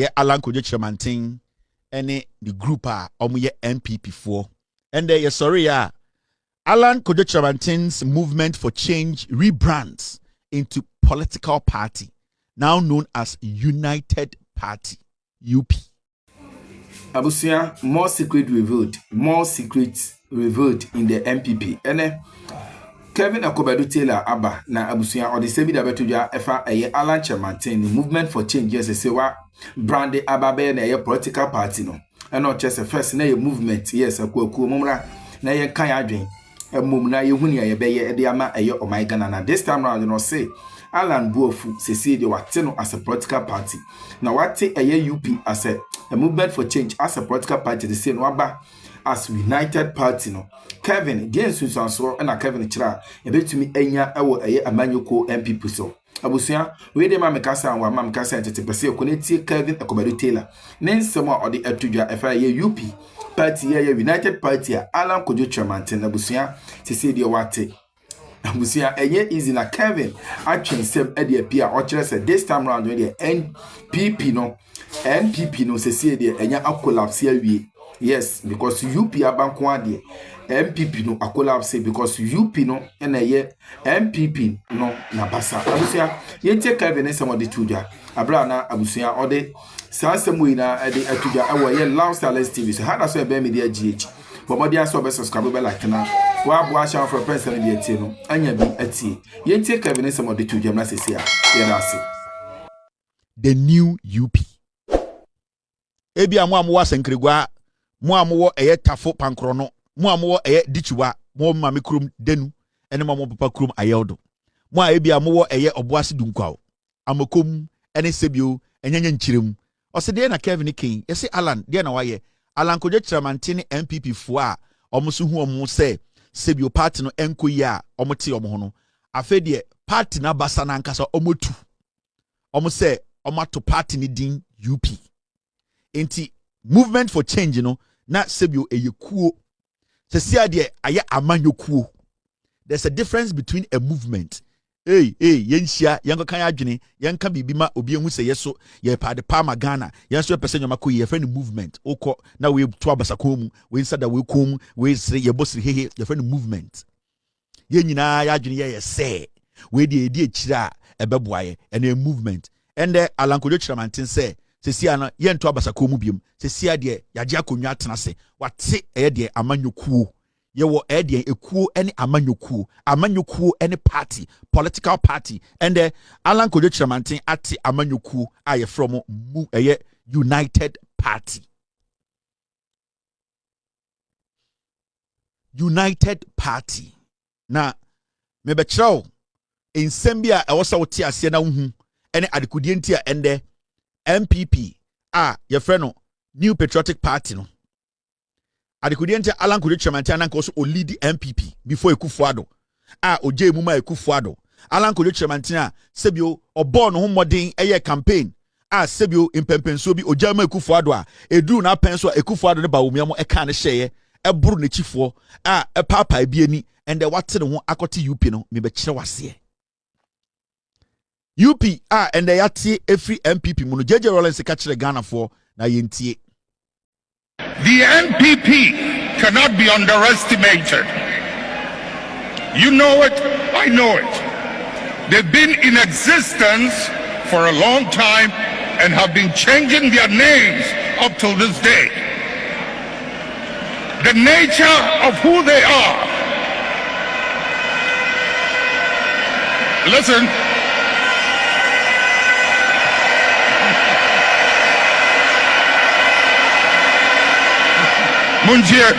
ɛyɛ Alan Kojo Chairmantin ɛne the group a ɔmo yɛ MPP for and yɛ sorry Alan Kojo Chairmantin's movement for change rebrands into political party now known as United Party UP. Abusia, more secrets revealed in the MPP. And Kevin Akobadu Taylor Abba na Abusia or the Sebi Dabetuja Efa Alan Chairmantin movement for change yes say wa brand Ababe na political party no. And not just a first na movement yes akuaku mumra na ye kan adwen mum na ye huni ye beye e de ama o my Ghana na this time round no say Alan Buofu sesi de wate no as a political party. Na wate UP as a movement for change as a political party the same waba as United Party no. Kevin Dean Susanso na Kevin Chira ebetumi enya ewo amanyoko MPP so. Abusia we de mamekasa anwa mamekasa tete pese koneti Kevin Akobadu Taylor. Nensemo a ode atudwa efa UP party United Party Alan Kojo Chairmantin abusia sesi de wate Abusia enye easy na Kevin atwen sem ade apia o kire se this time round we the NPP no sesi de enya collapse awie. Yes, because UP abanko ade MPP no collapse because UP no na ye MPP no na basa. Abusia yente Kevin sem ode tudwa abra na abusia ode sansem we na ade atudwa awo ye Loud Silence TV so hada so e be media GH bomodi aso be subscribe be like na wa bo asha for person dey tie no anya bi atie yente Kevin sem ode tudwa na sesi a ye na ase the new UP ebi amu wa senkregwa mo amowo tafo pankro mo amowo dichiwa mo mame krum denu ene mo papa krum ayeldo mo a ebi amowo oboase dunkwaw amakom ene sebio enyenye nchirem osede na Kevin King yesi Alan de na waye Alan Kojo Chairmantin MPP fo a omuso hu omu se sebio party no enkoyi a omote omo ho no afede party na basa na nkasa omotu omo se omato party ni din UP enti movement for change no na sebio eyekuo sesia de aye amanyokuo. There's a difference between a movement yenhia yenkokan adwene yenka bibima obi ehu se yeso ye pa de palma Ghana yenso pese nyomako ye friend movement okọ na we to abasako mu we nsada we kom we sire ye bosire hehe ye friend movement ye nyina ya adwene ye se we de edi ekira ebeboaye ene movement ende Alan Kojo Chairmantin say sesia no ye nto abasako mu biem sesia de yagye akonwa atena se wate de amanyokuo ye wo de ekuo ene amanyokuo ene party political party and Alan Kojo Chairmantin ate amanyokuo aye from United Party na mebe chiraw ensembia ewosa wote ase na hu ene adekudie ntia ende MPP your friend New Patriotic Party no adekudie Alan Kojo Chairmantin na nkoso o lead MPP before Ekufuado oje muma Ekufuado Alan Kojo Chairmantin sebio obo no ho modern campaign sebio impempenso bi oja ma Ekufuado edu na penso Ekufuado ne ba womiamo eka ne hyeye eburu ne chifo papa bi ani ende wate ne ho akoti UP no me be kire wase UP and they yati every MPP muno JJ Rollins ka kire Ghana for na yentie. The NPP cannot be underestimated. You know it, I know it. They've been in existence for a long time and have been changing their names up till this day. The nature of who they are. Listen. Munjir,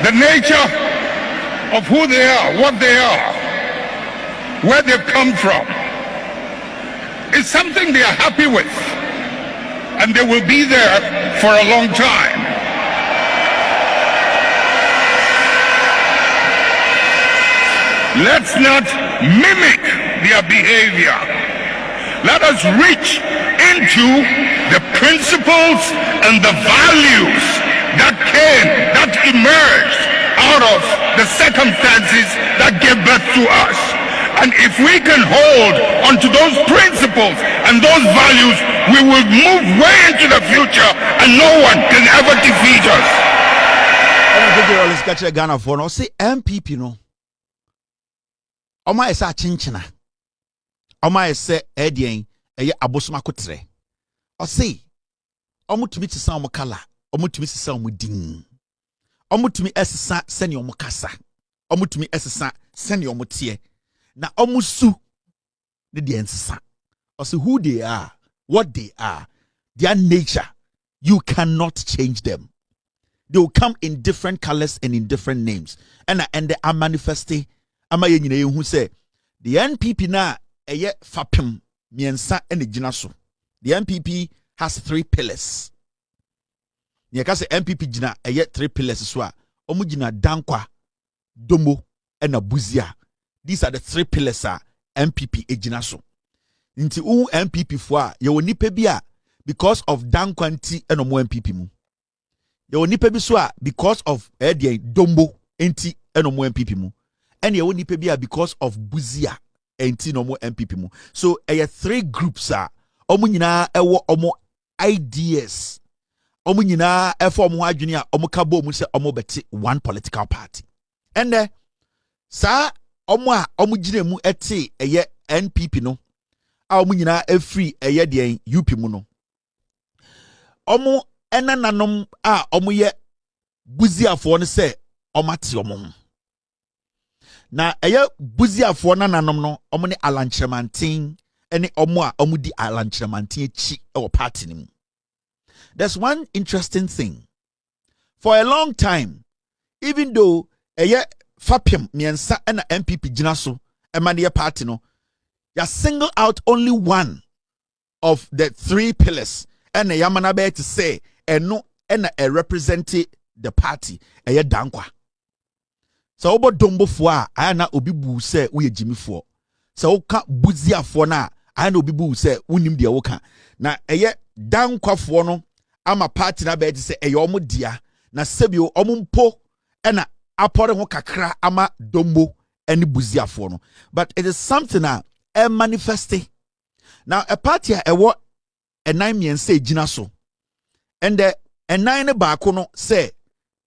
the nature of who they are, what they are, where they've come from, is something they are happy with, and they will be there for a long time. Let's not mimic their behavior. Let us reach into the principles and the values that emerged out of the circumstances that gave birth to us. And if we can hold onto those principles and those values, we will move way into the future and no one can ever defeat us. Let's catch a Ghana for no say MPP no. Oma esa chinchina. Oma ese edien eye abosoma kotre. O say omutumi tisa omukala, omutumi tisa omudin. Omutumi esesa seni omukasa. Omutumi esesa seni omutie. Na omusu ne de ensesa. O say who they are, what they are, their nature, you cannot change them. They will come in different colors and in different names. And they are manifesting. Ama ye nyina who say the NPP na eye fapem miensa ene gina so. The NPP has 3 pillars. Ye ka say NPP gina eye 3 pillars so a omu gina dankwa, domo ena buzia. These are the 3 pillars a NPP e gina so. Nti NPP fo a ye woni pe bi a because of dankwa nti eno mo NPP mu. Ye woni pe bi so a because of dombo nti eno mo NPP mu. And ye woni pe bi a because of buzia enti no mo NPP mu. So 3 groups a omu nyina ewo omo ideas. Omu nyina efo omo adwene a omo ka bo mu se omo beti one political party. And sa omo a omo gire mu ete NPP no a omu nyina efri de UP mu no. Omo enananom a omo ye buziafo no se omate omo. Na buziafo nananom no omo ne alanchremantin ene omo a omo di alanchremantin echi e party ni mu. There's one interesting thing. For a long time, even though fapem miensa ena MPP gina so emane party no, ya single out only one of the 3 pillars and yamana be to say eno ena represent the party dankwa. So obo dombo fo a ayana obi bu se wo ye jimi fo. So oka buzia fo na ayana obi bu se wonim de woka. Na dankwa fo no ama party na be to say omo dia na sebio omo mpo ena apore ho kakra ama dombo eni buzia fo no. But it is something a manifesting. Now a party a what a 9 men say gina so. And the 9 baako no say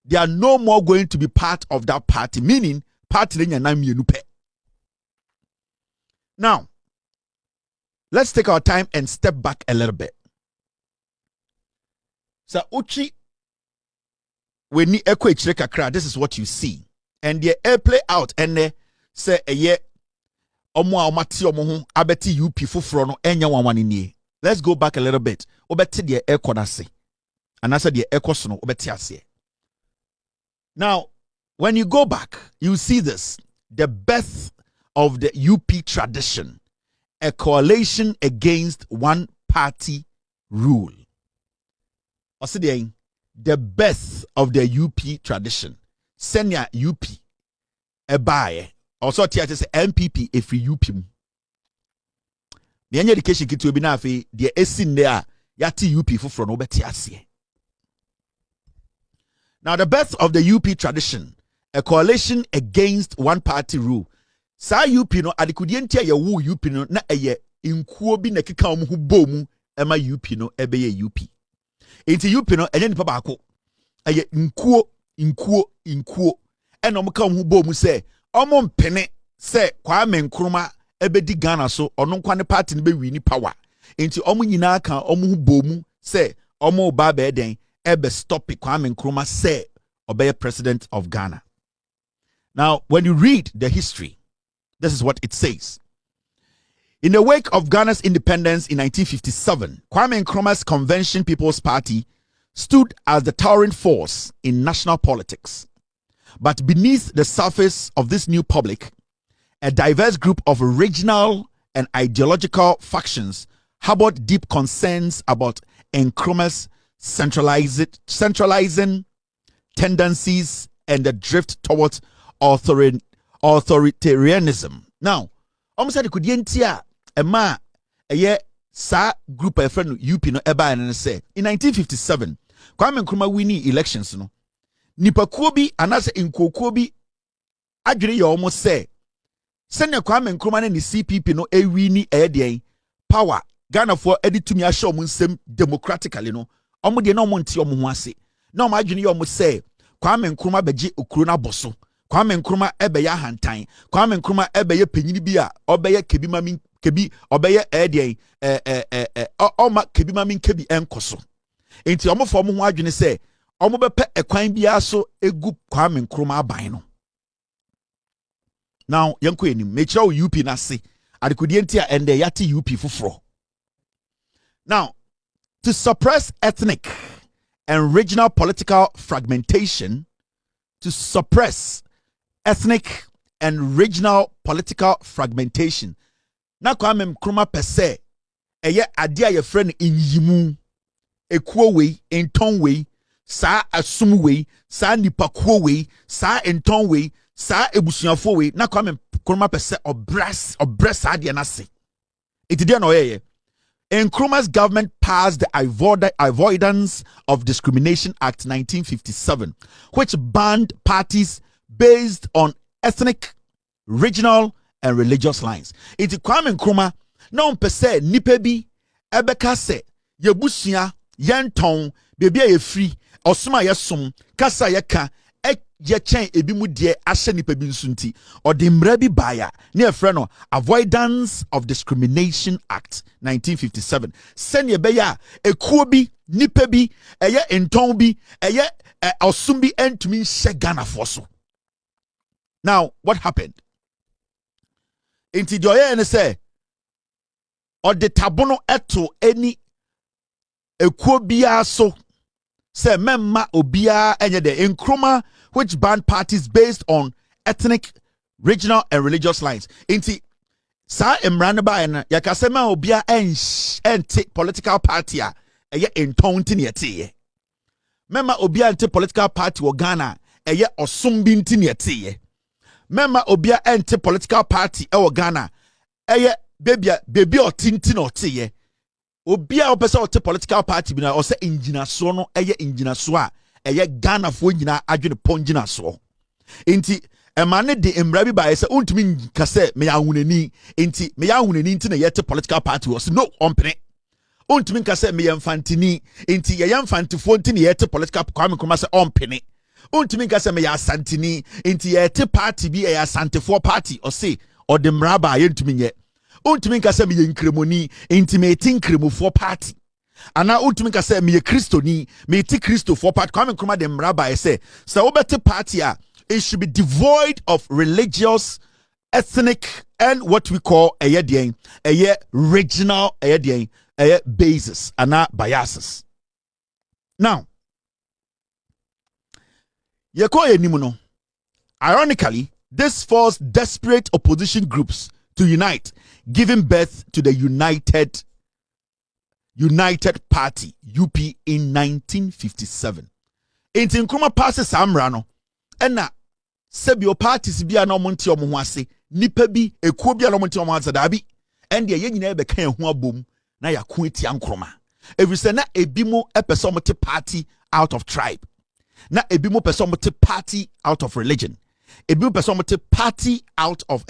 they are no more going to be part of that party, meaning party in 9 men pe. Now let's take our time and step back a little bit. So uchi when ni ekwe chire kakra, this is what you see. And the air play out and say omo a omati omo ho abeti UP foforo no enya wanwane nie. Let's go back a little bit. Obeti de ekonase. And I said the ekoso no obeti ase. Now, when you go back, you see this, the birth of the UP tradition, a coalition against one party rule. The birth of the UP tradition. Senya UP ebaye. Also, say MPP if you UP. The education kit will be now the esin there yati UP for no betiasie. Now, the birth of the UP tradition, a coalition against one party rule. Sa UP no adikudientia ya wu UP no na inkuo bi na keka omu bomu ema UP no ebeye UP. Enti UP no enye nipa baako. Inkuo. Ena omu ka omu bomu se omu mpene se Kwame Nkrumah ebedi Ghana so ono nkwa ne party ne be wini power. Enti omu nyina ka omu bomu se omu ba be den ebe stop Kwame Nkrumah say obey president of Ghana. Now, when you read the history, this is what it says. In the wake of Ghana's independence in 1957, Kwame Nkrumah's Convention People's Party stood as the towering force in national politics. But beneath the surface of this new public, a diverse group of regional and ideological factions harbored deep concerns about Nkrumah's centralizing tendencies and the drift towards authoritarianism. Now, almost said could yentia a ma a sa group of friend UP no eba and say in 1957 Kwame Nkrumah winning elections no nipa kuo bi anase nkokuo bi adwene ye almost say Senya Kwame Nkrumah ne CPP no ewini ɛyɛ power Ghana for editumi ahye omo nsem democratically no omo de na omo nti omo ho ase na omo adwene ye omo say Kwame Nkrumah beje okuro na boso Kwame Nkrumah ebeye ahantan Kwame Nkrumah ebeye panyini bi a obeye kebi mami kebi obeye oma kebi mami kebi enkoso enti omo fo omo ho adwene say omo bepe ekwan bia so egu Kwame Nkrumah aban no. Now yanko enim mechira UP na se adekodie nti a ende yate UP foforo. Now, to suppress ethnic and regional political fragmentation, to suppress ethnic and regional political fragmentation. Na Kwame Nkrumah per se, eye ade a ye friend in yimu, ekuo we, enton we, sa asum we, sa nipakuo we, sa enton we, sa ebusuafo we. Na Kwame Nkrumah per se obras ade na se. Iti dia no ye. Nkrumah's government passed the Avoidance of Discrimination Act 1957, which banned parties based on ethnic, regional, and religious lines. Iti Kwame Nkrumah na ompese nipa bi ebeka se yebusia yenton bebia ye free osuma yesom kasa yeka ye chen ebi mu de ahye nipa bi nsunti odimra bi baya na efre no Avoidance of Discrimination Act 1957 sene beya ekuo bi nipa bi eye enton bi eye osum bi entumi hye Ghana for so. Now what happened? Inti doye ne say ode tabono eto eni ekuo bia so say memma obia enye de Nkrumah, which banned parties based on ethnic, regional, and religious lines. Inti sa emranaba en yakasema obia ente political party a eye entonti ne yete. Memma obia ente political party wo Ghana eye osumbi nti ne yete. Memma obia ente political party e wo Ghana eye baby otinti no teye. Obia opese ote political party bi na o se injinaso no eye injinaso a eye Ghana fo nyina adwene ponjinaso. Enti emane de emra bi ba se ontumi kase me ya hunani enti me ya hunani nti na yete political party was no ompene. Ontumi kase me ya mfantini enti ye ya mfantifo nti na yete political Kwame Nkrumah se ompene. Ontumi kase me ya santini enti yete party bi ya santefo party o se odemra ba ye ntumi nye. Ontumi kase me ye nkremoni enti me ti nkremofo party. Ana ultimate ka say me Christoni, me ti Christo for part Kwame Nkrumah dem rabbi say so obete party it should be devoid of religious, ethnic, and what we call a regional basis and biases. Now, ironically, this forced desperate opposition groups to unite, giving birth to the United Party UP in 1957. Enti Nkrumah passes Amrano, ena sebio parties bia na omonti omo ho ase nipa bi ekuo bia na omonti omo ase dabi ende ye nyina ebe kan ho abom na yako eti Nkrumah. Every say na ebi mo epese omote party out of tribe, na ebi mo pese omote party out of religion, ebi mo pese omote party out of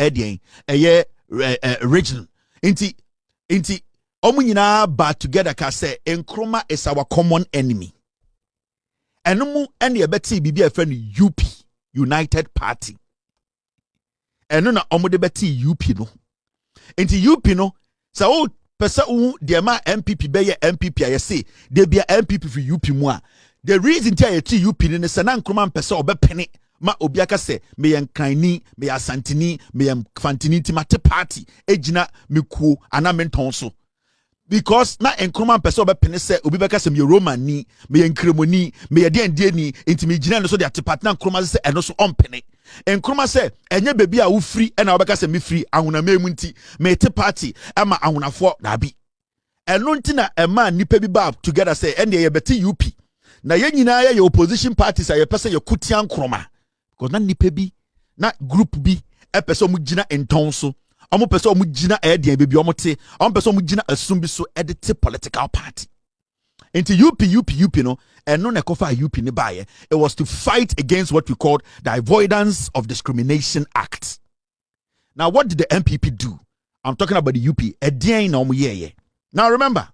region. Inti omu nyina ba together ka say Nkrumah is our common enemy. Enomu ene ebeti bibi efre UP, United Party. Eno na omu de beti UP no. Inti UP no sa o pesa u de ma MPP beye MPP aye say de bia MPP for UP mu a. The reason tia ye UP ni se na Nkrumah pesa obepene ma obi aka se me yenkrani me asantini me yemfantini ti mate party ejina mekuo ana menton so. Because na Nkrumah pese obepene se obi beka se me Roman ni me yenkremoni me yede ni enti me gina no so de atepart na Nkrumah se eno so ompene. Nkrumah se enye bebi a wo free na obeka se me free ahuna memu nti me te party ama ahunafo dabi. Eno nti na ema nipa bi ba together say ende ye beti UP. Na ye nyina ye opposition parties a ye pese ye kutia Nkrumah. Because na nipa bi na group bi e pese omu gina enton so. Omo pese omu gina edian bebi omo te. Omo pese omu gina asumbi so edit political party. Into UP no and no nekofa UP ni baye. It was to fight against what we called the Avoidance of Discrimination Act. Now, what did the MPP do? I'm talking about the UP. Now, remember,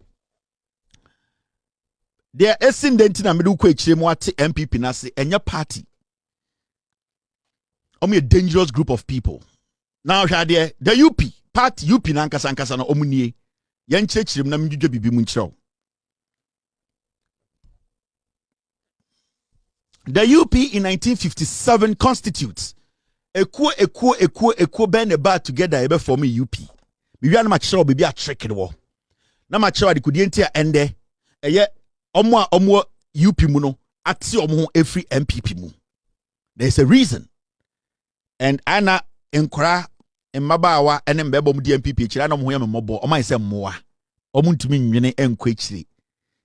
there are a middle MPP nasi and your party. A dangerous group of people. Now, the UP party UP nankasa na omunie. Yan church na mjujo bibi munchro. The UP in 1957 constitutes ekuo bend the bar together ebe form UP. Bibi ana machro bibi a trick wo. Na machro de kudientia ende eye omo UP mu no ati omo ho every MPP mu. There's a reason. And ana enkora mmabawa ene mbebo mu di MPP chira na mo ho ya memmobo o man se mmoa. Omo ntumi nwene enkwa chire.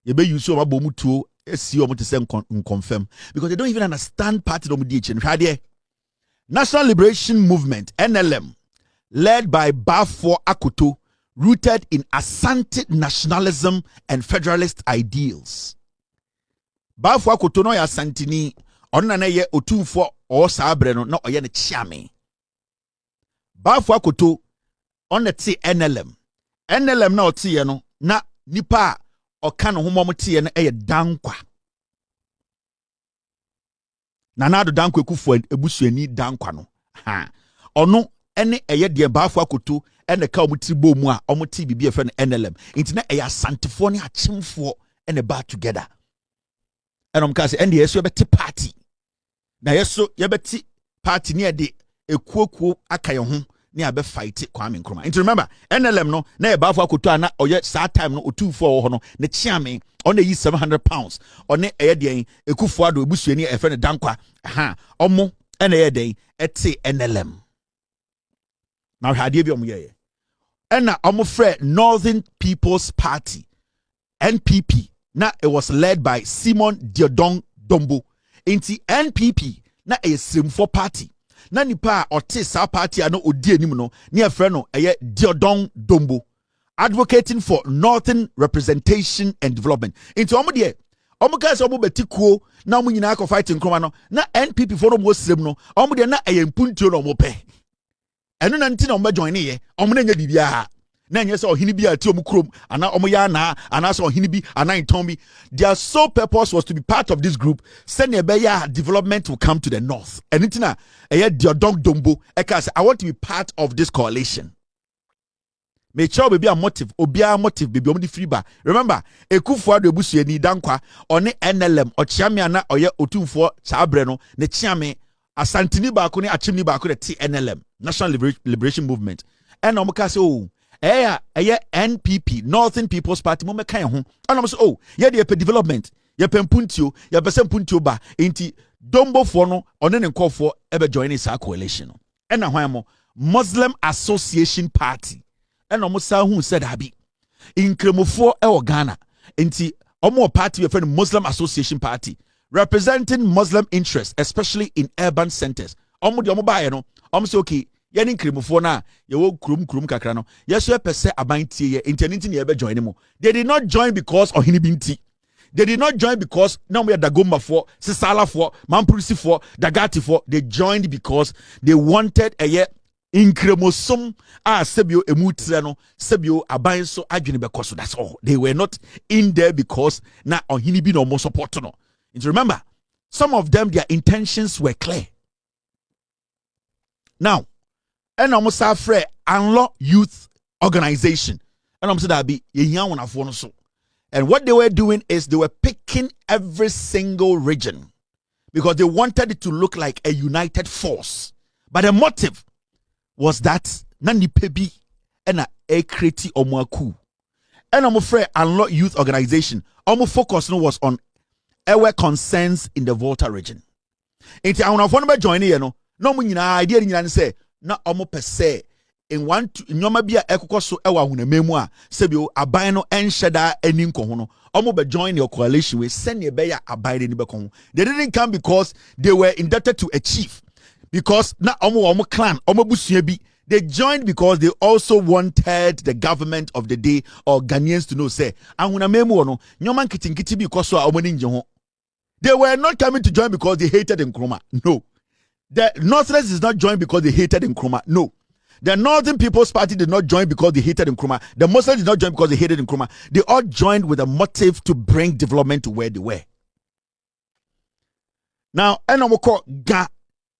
Ye be use o mabo mu tuo esi omo te se confirm because they don't even understand party no mu di echi. Hwade National Liberation Movement NLM led by Bafo Akoto, rooted in Asante nationalism and federalist ideals. Bafo Akoto no ya Santini onna na ye otumfo o sabre no na oye ne chiame. Bafo Akoto on the T NLM na oti ye no na nipa oka no homo tie no eye dankwa. Nanado dankwa ekufu ebusuani dankwa no. Ha. Ono ene eye de Bafo Akoto ene ka omuti bomu a omuti bibi efe no NLM. Inti na eye asantefo ne achimfo ene ba together. Enom ka se ende yeso yebeti party. Na yeso yebeti party ne de ekuokuo aka ye ho ne abe fight Kwame Nkrumah. Inti remember NLM no na e Bafo Akoto ana oye saa time no otumfo ho no ne chiame on the 700 pounds on eye de Ekufuado ebusuani efe no dankwa. Aha omo ene eye de ete NLM. Now hade bi omo ye. Ena omo frɛ Northern People's Party NPP. Na it was led by Simon Diodong Dombo. Inti NPP na a Srimfo party. Na nipa ote sa party ano odi anim no ne afrɛ no eye Diodong Dombo, advocating for northern representation and development. Inti omo de omo ka se omo betikuo na omo nyina akɔ fighting Nkrumah no na NPP for no mo srem no omo de na eye mpuntuo no omo pɛ. Eno na nti na omo join ye omo na nya bibia. Na nyɛ sɛ ɔhene bi ati omu krom ana ɔmo ya na ana sɛ ɔhene bi ana nton bi. Their sole purpose was to be part of this group. Send a development will come to the north. And it's na Diodong Dombo eka say I want to be part of this coalition. Me chow be a motive obia motive be omo di free ba. Remember Ekufuado ebusuani dankwa one NLM ochiame ana oye otumfo sabre no ne chiame asantini ba ko ne achimni ba ko de NLM National Liberation Movement. And omo ka say oh NPP, Northern People's Party, mo meka ho. And say, oh, ye de development, ye pempuntio, ye pese puntio ba, inti Dombo for no, one ne nkofo ebe join sa coalition. And na mo Muslim Association Party. And omo sa hu said abi. In kremofo e Ghana, inti omo party we friend Muslim Association Party, representing Muslim interests, especially in urban centers. Omo de omo ba ye no, omo say okay. Yani nkrimufo na ye wo krum kakra no yeso pese abantie ye internet ne ebe join mo. They did not join because ohini binti. They did not join because now we are dagomba for sisala for mamprusi for dagati for. They joined because they wanted a ye inkremosom sebio emutre no sebio aban so adwene bekoso. That's all. They were not in there because na ohini bi no mo support no. And remember, some of them their intentions were clear. Now and almost afraid Unlock Youth Organization. And I'm saying that be so. And what they were doing is they were picking every single region because they wanted it to look like a united force. But the motive was that nani pebi and a kreti omwaku. And I'm afraid Unlock Youth Organization. Our focus was on our concerns in the Volta region. Inti I want to join here no munyina idea ni say na omo pese in one nyoma bia ekokoso ewa hunamemu a sebio aban no enhyeda ani nko no omo be join your coalition we send be ya aban ni be ko. They didn't come because they were indebted to a chief, because na omo clan omo busua bi. They joined because they also wanted the government of the day or Ghanaians to know say ahunamemu no nyoma nkitinkiti bi koso a omo ni nje ho. They were not coming to join because they hated Nkrumah. No. The Northerners is not joined because they hated Nkrumah. No. The Northern People's Party did not join because they hated Nkrumah. The Muslims did not join because they hated Nkrumah. They all joined with a motive to bring development to where they were. Now, enomoko ga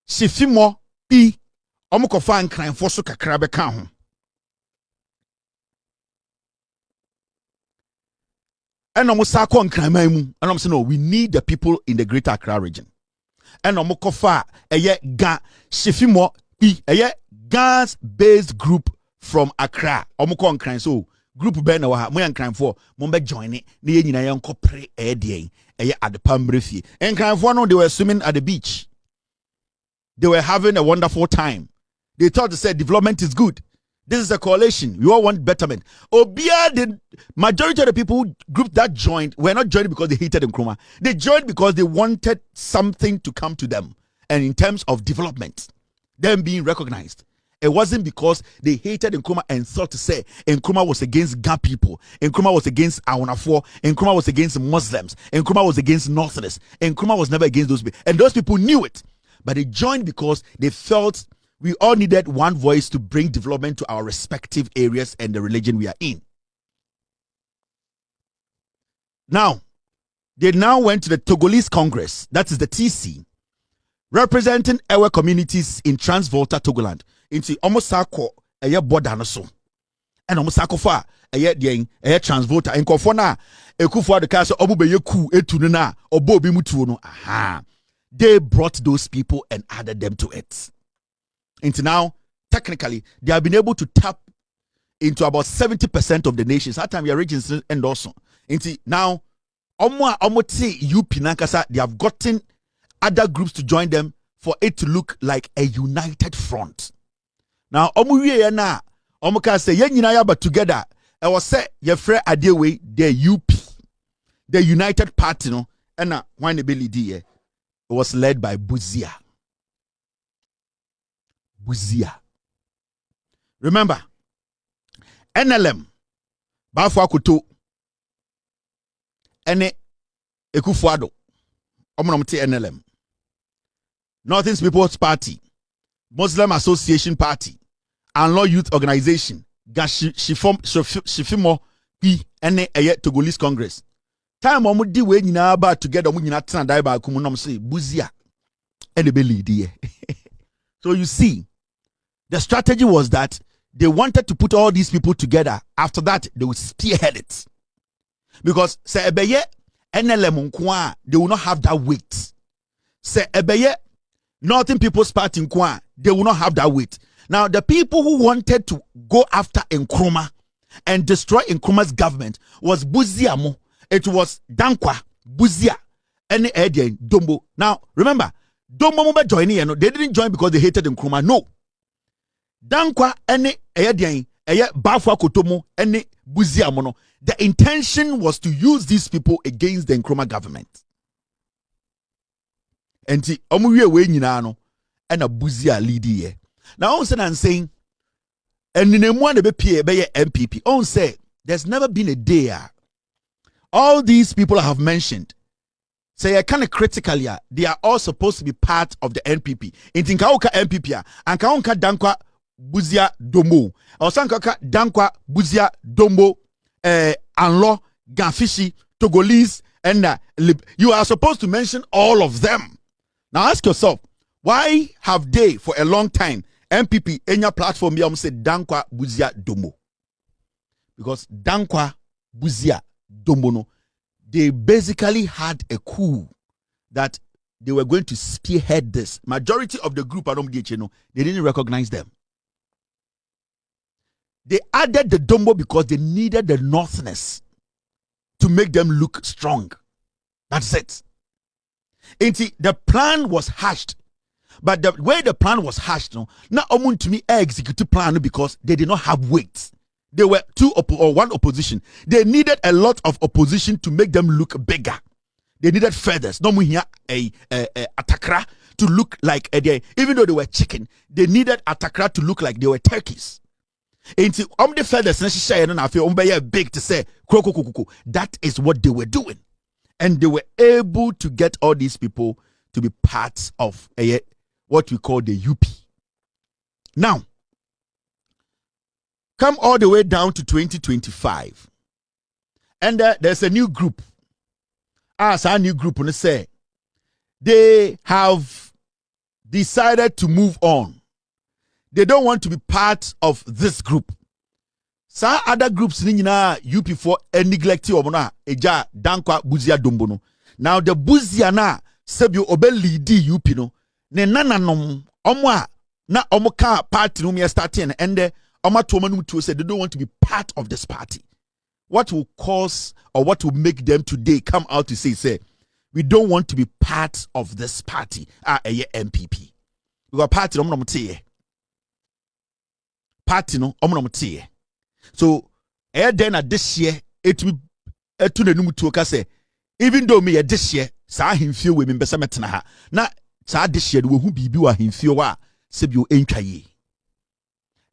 sifimo I omoko fa nkran fo so kakra be ka ho. Enomo sa ko nkran man mu. Enom say no, we need the people in the Greater Accra region. Enomoko fa eye ga sifimo I eye Ghana's based group from Accra. Omoko nkran so group be na wa ha mo nkran fo mo be join it na ye nyina ye nkopre edien eye adepambrefie. Nkran fo no they were swimming at the beach. They were having a wonderful time. They thought to say development is good. This is a coalition. We all want betterment. Obia, the majority of the people group that joined were not joining because they hated Nkrumah. They joined because they wanted something to come to them. And in terms of development, them being recognized. It wasn't because they hated Nkrumah and thought to say Nkrumah was against Ga people. Nkrumah was against Awonafo. Nkrumah was against Muslims. Nkrumah was against Northerners. Nkrumah was never against those people. And those people knew it. But they joined because they felt we all needed one voice to bring development to our respective areas and the religion we are in. Now, they now went to the Togolese Congress, that is the TC, representing our communities in Transvolta, Togoland. Into almost sako a year border no so. And almost sako fa a year Transvolta. And Kofona, a kufa the castle, Obube Yoku, Etununa, or Bobi Mutuno. Aha. They brought those people and added them to it. Until now, technically, they have been able to tap into about 70% of the nations. That time, your regions and also. Until now, Omote UP Nankasa, they have gotten other groups to join them for it to look like a united front. Now, Omuye na Omuka say, Yenina but together, I was say, your friend Adewe, the UP, the United Party, no, and one ability. It was led by Buzia. Remember, NLM, Bafwa Kutu, Ene Ekufuado, Omonomte NLM, Northern People's Party, Muslim Association Party, and Law Youth Organization, Shifimo P, Ene Eye Togolese Congress. Time omu di we nyina ba together omu nyina tena dai ba kumu nom say Buzia and the belly. So you see, the strategy was that they wanted to put all these people together. After that, they would spearhead it. Because say ebeye NLM nkwa, they will not have that weight. Say ebeye Northern People's Party nkwa, they will not have that weight. Now, the people who wanted to go after Nkrumah and destroy Nkrumah's government was Buzia mo. It was Dankwa, Buzia, and Edian, Dombo. Now, remember, Dombo mo joining, they didn't join because they hated Nkrumah. No. Dankwa, and Edian, Bafwa Kotomo, and Buzia mono. The intention was to use these people against the Nkrumah government. And see, Omuye we nyinano, and a Buzia lead here. Now, I'm saying, and in a one be MPP, on say, there's never been a day. All these people I have mentioned, say kind of critically, they are all supposed to be part of the NPP. In Tinkauka NPP, and Kaunka Dankwa Buzia Dombo, or Sankaka Dankwa Buzia Dombo, Anlo, Gafishi, Togolese, and you are supposed to mention all of them. Now ask yourself, why have they for a long time MPP in your platform said Dankwa Buzia Dombo? Because Dankwa Buzia Dombono, they basically had a coup that they were going to spearhead this. Majority of the group, they didn't recognize them. They added the Dombo because they needed the Northerners to make them look strong. That's it. The plan was hashed. But the way the plan was hashed, not omun to me executive plan because they did not have weight. They were one opposition. They needed a lot of opposition to make them look bigger. They needed feathers. No more here a Atakra to look like even though they were chicken, they needed Atakra to look like they were turkeys. Into the feathers necessary and I feel big to say that is what they were doing. And they were able to get all these people to be parts of what we call the UP. Now, come all the way down to 2025. And there's a new group. As our new group, and say they have decided to move on. They don't want to be part of this group. Some other groups ni nyina UP4 neglected omona eja dankwa buzia dombono. Now the buzia na sebio obe lead UP no ne nananom omwa na omoka party no me starting and oma to omanum to say they don't want to be part of this party. What will cause or what will make them today come out to say we don't want to be part of this party MPP. We got party no mo party no omno. So then at this year it will to the numu say even though me this year sa him feel we members metna ha na sa this year we hu bibi wa him feel wa sebio entwaye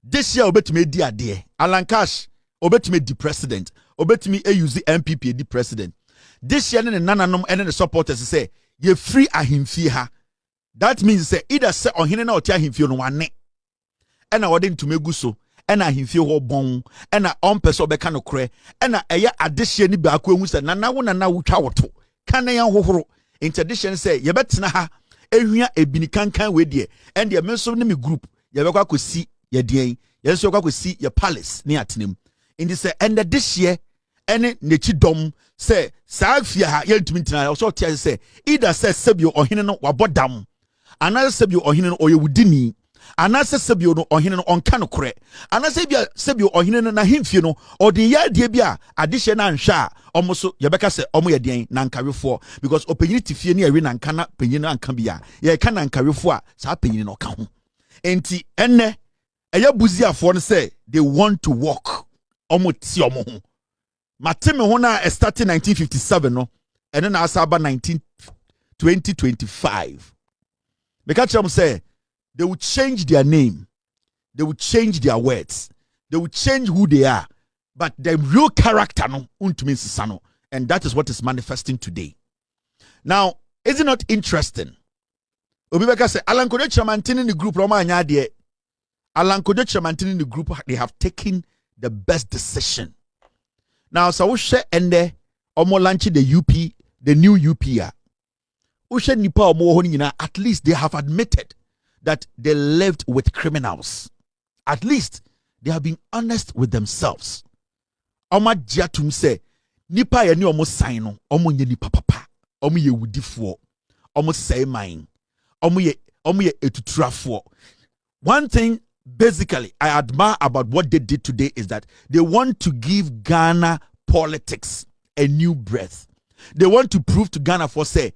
this year obetime di ade Alan Cash obetime di president obetime use MPP di president this year ne nananom and the supporters say ye free ahimfie ha that means say either say ohene na oti ahimfie no wane and na wode ntumegu so and ahimfie ho bon and na on person obeka no kre and na eye adehye ni ba ko ehu say nana wo nana wo twa woto kan yan hohoro interdiction say ye betena ha ehua ebini kankan we de and ye menso ne me group ye bekwa kosi ye den ye so kwa kosi ye palace ne atenem in say and this year ene nechi dom say saa fie ha ye ntumi ntina so tia say either say sebio ohene no wabodam ana sebio ohene no oyewudini ana sebio no ohene no onka no kore ana sebio ohene no na himfie no odi ya de bia adehye na nhwa omo so ye beka say omo ye den na nkawefo because opanyini tifie ne awi na nka na panyini anka bia ye ka na nkawefo a saa panyini no ka ho enti enne eya buziafo no say they want to walk omo ti omo ho mateme ho na starting 1957 no ene na asaba 2025 because them say they will change their name, they will change their words, they will change who they are, but the real character no untumi sisano, and that is what is manifesting today. Now, is it not interesting? Obibeka say Alan Kojo Chamantini in the group Roma Anyade. Alan Kojo Chamantini in the group, they have taken the best decision. Now, so we share ende omo launch the UP, the new UP ya. Ushe nipa omo ho nyina, at least they have admitted that they lived with criminals. At least they have been honest with themselves. Oma jiatum say nipa ye ni omo sign no, omo nye nipa papa, omo ye wudifo, omo say mine, omo ye etutrafo. One thing basically I admire about what they did today is that they want to give Ghana politics a new breath. They want to prove to Ghana for say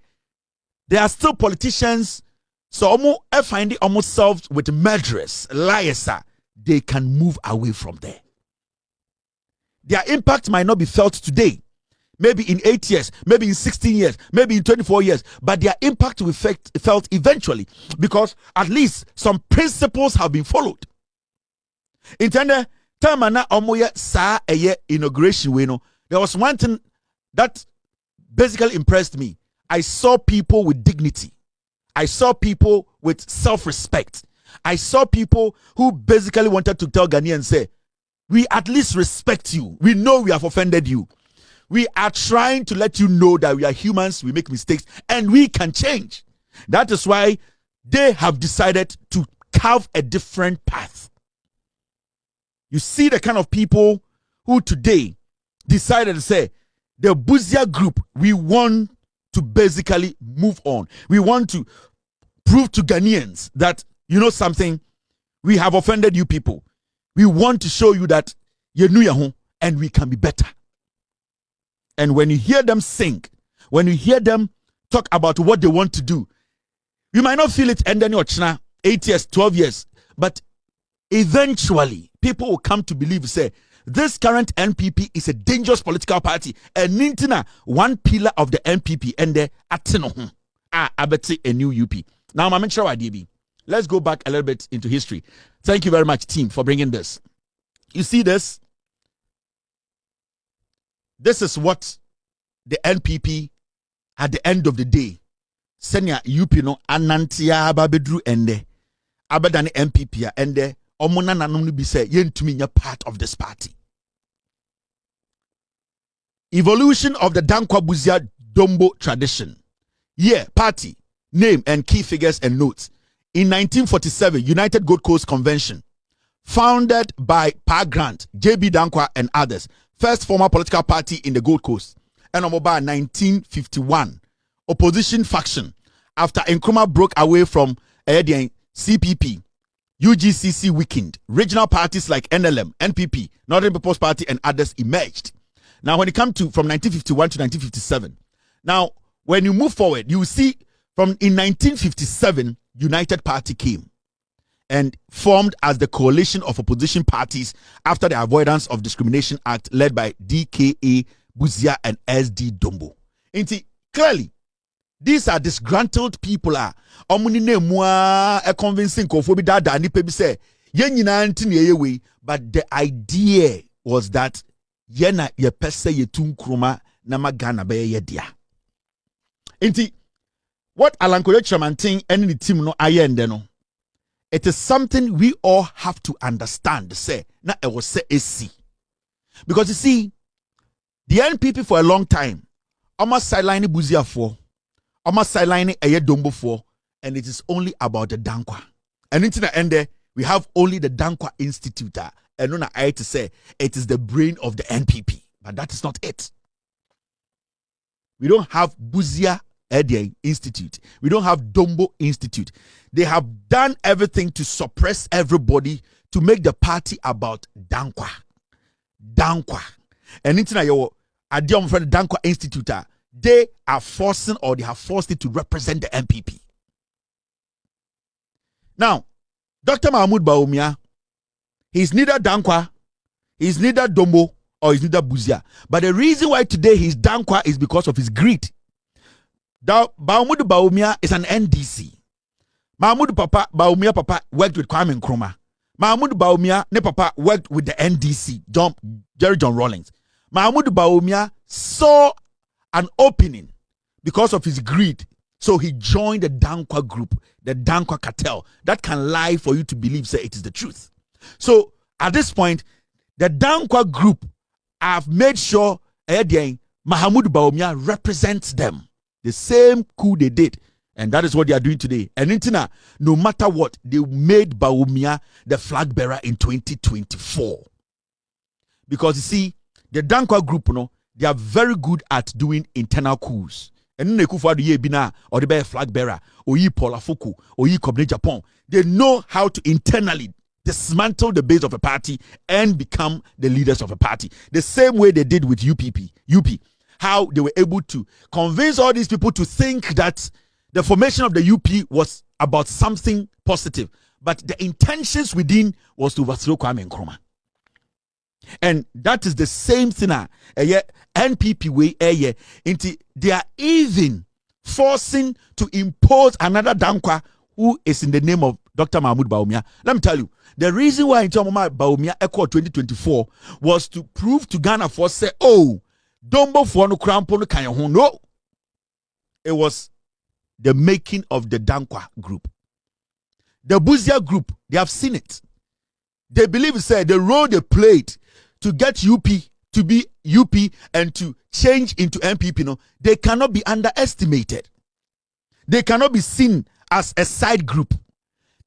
there are still politicians. So almost finding almost solved with murderers, liars, they can move away from there. Their impact might not be felt today, maybe in 8 years, maybe in 16 years, maybe in 24 years, but their impact will be felt eventually because at least some principles have been followed. Intended Tamana Omoya Sa Eye inauguration weno. There was one thing that basically impressed me. I saw people with dignity. I saw people with self-respect. I saw people who basically wanted to tell Ghanaians, say, we at least respect you. We know we have offended you. We are trying to let you know that we are humans, we make mistakes, and we can change. That is why they have decided to carve a different path. You see the kind of people who today decided to say, the Buzia group, we want to basically move on. We want to prove to Ghanaians that, you know something, we have offended you people. We want to show you that you know your home and we can be better. And when you hear them sing, when you hear them talk about what they want to do, you might not feel it and then you're 8 years, 12 years, but eventually people will come to believe, say, this current NPP is a dangerous political party. And Nintina, one pillar of the NPP, and the Ateno, abeti a new UP. Now, I'm sure DB. Let's go back a little bit into history. Thank you very much, team, for bringing this. You see this? This is what the NPP at the end of the day. Senya UP no anantia babedru ende. Abadani NPP ende. Omona nanom no bi say yentumi nya part of this party. Evolution of the Dankwa Buzia Dombo tradition. Year, party, name, and key figures and notes. In 1947, United Gold Coast Convention, founded by Pa Grant, J.B. Dankwa, and others, first formal political party in the Gold Coast. And about 1951, opposition faction, after Akroma broke away from CPP, UGCC weakened. Regional parties like NLM, NPP, Northern People's Party, and others emerged. Now, when it comes to from 1951 to 1957, now when you move forward, you see in 1957, United Party came and formed as the coalition of opposition parties after the Avoidance of Discrimination Act led by DKA Buzia and SD Dombo. Clearly, these are disgruntled people. A convincing but the idea was that yena ye pese ye tunkruma na magana be ye dia. What Alankoyo Chamantin and the team no ayende no. It is something we all have to understand. Say na e was say AC. Because you see, the NPP for a long time, almost sideline Buzia for, almost sideline Eye Dombo for, and it is only about the Dankwa. And into the end there, we have only the Dankwa Institute. And no, I to say it is the brain of the NPP, but that is not it. We don't have Buzia Institute. We don't have Dombo Institute. They have done everything to suppress everybody to make the party about Dankwa. And into your Addo from the Dankwa Institute, they are forcing or they have forced it to represent the NPP. Now, Dr. Mahmoud Bawumia, he's neither Dankwa, he's neither Dombo, or he's neither Buzia. But the reason why today he's Dankwa is because of his greed. Mahmoud Bawumia is an NDC. Mahmoud Bawumia Papa worked with Kwame Nkrumah. Mahmoud Bawumia ne Papa worked with the NDC, Jerry John Rawlings. Mahmoud Bawumia saw an opening because of his greed. So he joined the Dankwa group, the Dankwa cartel. That can lie for you to believe, say it is the truth. So at this point, the Dankwa group have made sure Mahmoud Bawumia represents them. The same coup they did. And that is what they are doing today. And Intina, no matter what, they made Bawumia the flag bearer in 2024. Because you see, the Dankwa group, they are very good at doing internal coups. And then they ye bina or the bear flag bearer, or ye Paula Fuku, or ye Kobne Japan. They know how to internally dismantle the base of a party and become the leaders of a party. The same way they did with UP. How they were able to convince all these people to think that the formation of the UP was about something positive, but the intentions within was to overthrow Kwame Nkrumah. And that is the same thing. NPP way they are even forcing to impose another Dankwa who is in the name of Dr. Mahmoud Bawumia. Let me tell you, the reason why Bawumia Echo 2024 was to prove to Ghana for say, oh, Dombo for no crampo no kanya ho. No, it was the making of the Dankwa group. The Buzia group, they have seen it. They believe, say, the role they played to get UP to be UP and to change into NPP, they cannot be underestimated. They cannot be seen as a side group.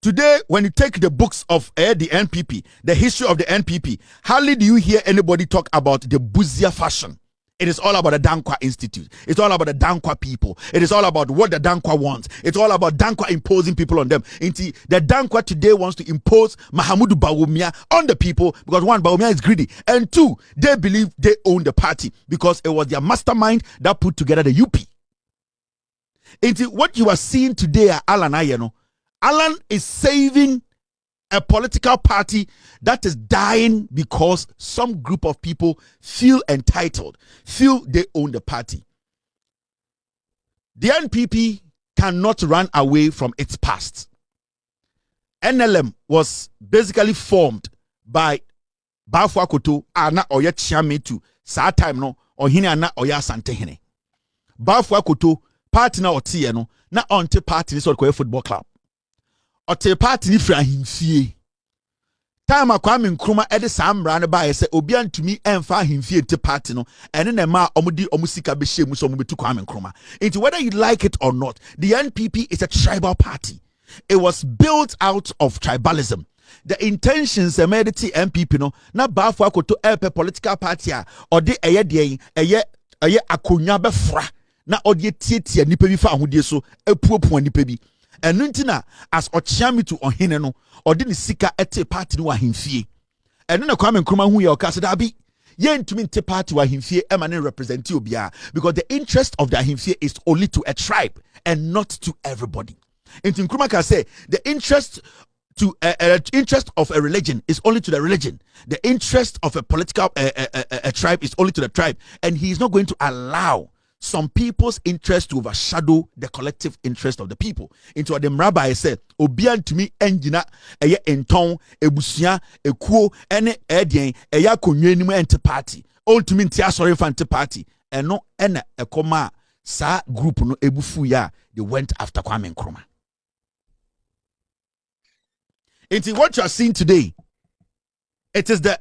Today, when you take the books of the NPP, the history of the NPP, hardly do you hear anybody talk about the Buzia fashion. It is all about the Dankwa Institute. It's all about the Dankwa people. It is all about what the Dankwa wants. It's all about Dankwa imposing people on them. The Dankwa today wants to impose Mahmoud Bawumia on the people because one, Bawumia is greedy. And two, they believe they own the party because it was their mastermind that put together the UP. What you are seeing today, Alan is saving a political party that is dying because some group of people feel entitled, feel they own the party. The NPP cannot run away from its past. NLM was basically formed by Bafwa Koto ana oya chiame to sa time no ohine ana oya asantehene. Bafwa Koto party na otie no na onte party ni so ko football club. Ote party ni fra himfie. time Kwame Nkrumah ede samra ne ba yese obi antumi emfa ahemfie te party no ene na ma omudi omusika be hye mu so omubetu Kwame Nkrumah. Into whether you like it or not, the NPP is a tribal party. It was built out of tribalism. The intentions made the NPP no na ba fo akoto LP political party or de eye akonya be fra na ode tietia nipa bi fa ahodie so epuopu nipa bi. Enu ntina as ochiami to ohene no odi ni sika ete party no ahemfie. Enu na Kwame Nkrumah hu ye okase da bi ye ntumi nte party wa ahemfie e ma ne represent obia because the interest of the ahemfie is only to a tribe and not to everybody. Into Nkrumah can say the interest to interest of a religion is only to the religion. The interest of a political a tribe is only to the tribe, and he is not going to allow some people's interest to overshadow the collective interest of the people. Into the rabbi said, Obian to me engina eye enton ebusia ekuo ene edien eya konwenimu ente party. Ultimate tia sorry fante party. Eno ene ekoma sa group no ebufu ya they went after Kwame Nkrumah. Into what you are seeing today, it is the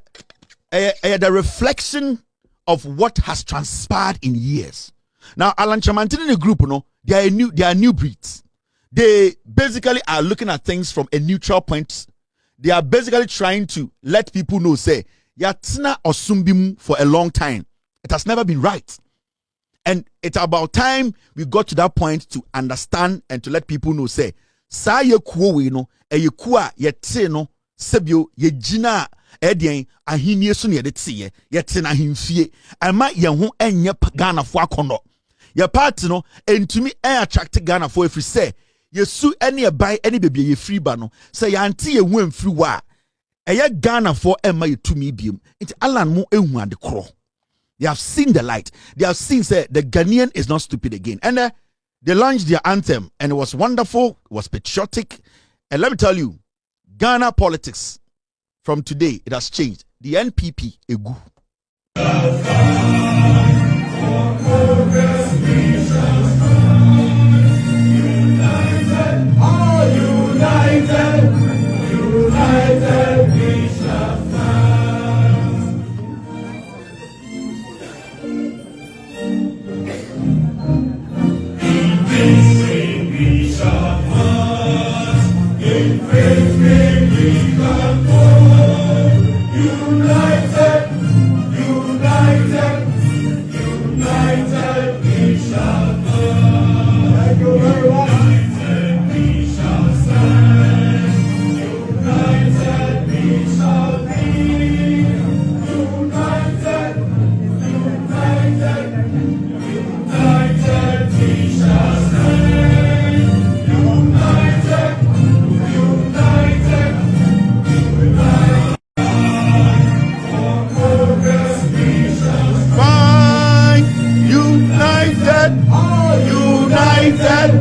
reflection of what has transpired in years. Now, Alan Chamantin in the group, they are new breeds. They basically are looking at things from a neutral point. They are basically trying to let people know, say, Yatina Osumbimu for a long time. It has never been right. And it's about time we got to that point to understand and to let people know, say, Sa ye kuo we no, ye kuwa ye te no, sebio ye jina edien ahinie so ne ye te ye te na himfie. Ama ye ho enye Ghana fo akono. Ye party no entumi attract Ghana fo efri say ye su ene ye buy ene bebie ye free ba no. Say ye anti ye hu amfri wa. Eye Ghana fo ema ye tumi biem. Nti Alan mo ehu ade kro. They have seen the light. They have seen say the Ghanaian is not stupid again. And they launched their anthem and it was wonderful, it was patriotic. And let me tell you, Ghana politics from today, it has changed. The NPP, egu. United, all united, united we shall stand. In victory we shall march, in victory we shall go. United, united, united we shall march. Thank you very much. United we shall stand. United we shall be. United, united, united we shall stand. United, united, united. For progress we shall stand. United, united,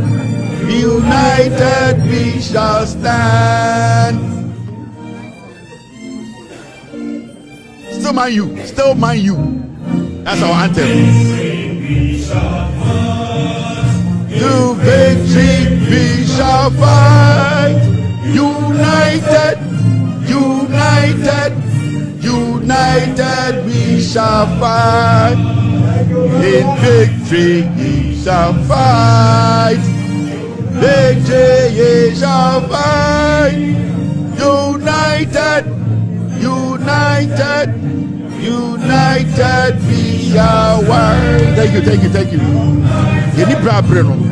united we shall stand. Still mind you, still mind you. That's our anthem. To victory we shall fight. United, united, united we shall fight. In victory we shall fight. Victory we shall fight. United, united, united we are one. Thank you, thank you, thank you. You need problem.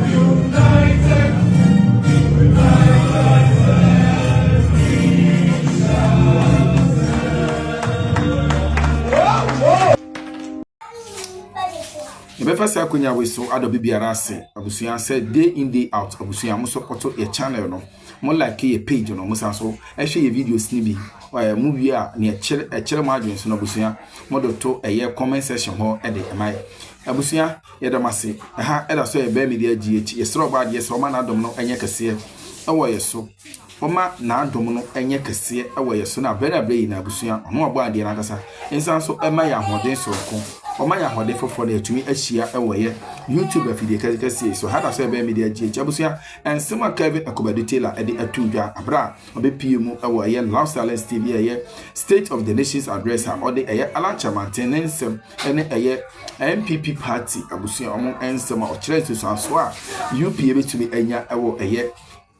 Ebefa sa kunya we so Addo bibiara ase abusuan said day in day out abusuan mo support your channel no mo like your page no mo san so e hwe your videos ni bi movie a ne e kire mo adwen so no abusuan mo do to comment section ho e de emai abusuan ye do mase ha e da so e be media gh ye sro ba de so ma na adom no enye kase e wo ye so oma na adom no enye kase e wo ye so na very na abusuan no obo ade na kasa insan so e ma ya hoden so ko Omaya hode for the to me ashia ewe YouTube afidie kase so hada so ebe media GH abusua ensema Kevin Akobadu Taylor ede atudwa abra obepie mu ewe ye Lifestyle TV ye State of the Nations address ha ode eye Alancha maintenance ene eye MPP party abusua omo ensema o kire so so a UP ebetumi anya ewo eye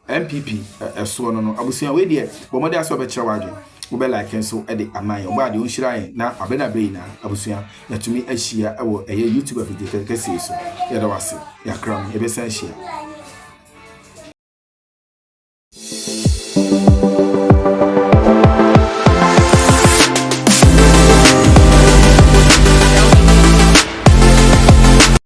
MPP eso no abusua we de bomode aso be kire wadwe ube like so ede amay oba de onhirae na abena be na abusua yatumi ahia ewo eye YouTube video kase so yeda wase ya Akroma ebe san hia